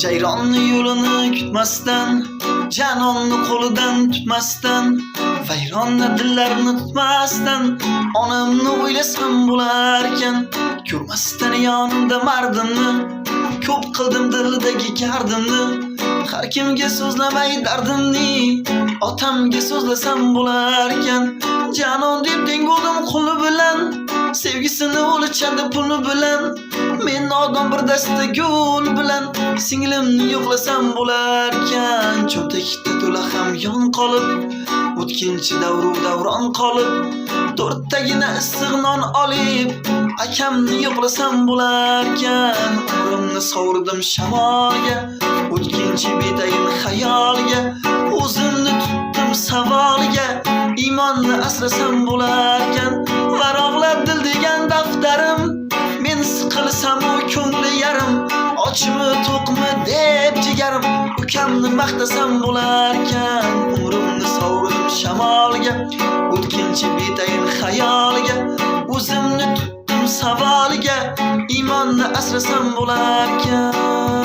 Jayronni yo'lini kutmasdan, janonni qo'lidan tutmasdan, vayronni dillarni tutmasdan, onamni o'ylasam bo'larkan, ko'rmasdan yonimda mardimni, ko'p qildim dildagi gardimni, har kimga so'zlamay dardimni, otamga so'zlasam bo'larkan, janon deb dengoldim qo'li bilan, sevgisini o'lchadi puli bilan, men odam bir dasta gul bilan, singlimni yo'qlasam bo'larkan, cho'ntakda to'la ham yon qolib, o'tkinchi davron qolib, to'rttagina issiq non olib, akamni yo'qlasam bo'larkan, umrimni sovurdim shamolga, o'tkinchi betayin xayolga, o'zimni tutdim savolga, iymonni asrasam bo'larkan, varog'lar dil degan daftarim, men siqilsam u ko'ngli yarim, ochmi to'qmi deb jigarim, ukamni maqtasam bo'larkan, umrimni sovurdim shamolga, o'tkinchi betayin xayolga, o'zimni tutdim savolga, iymonni asrasam bo'larkan.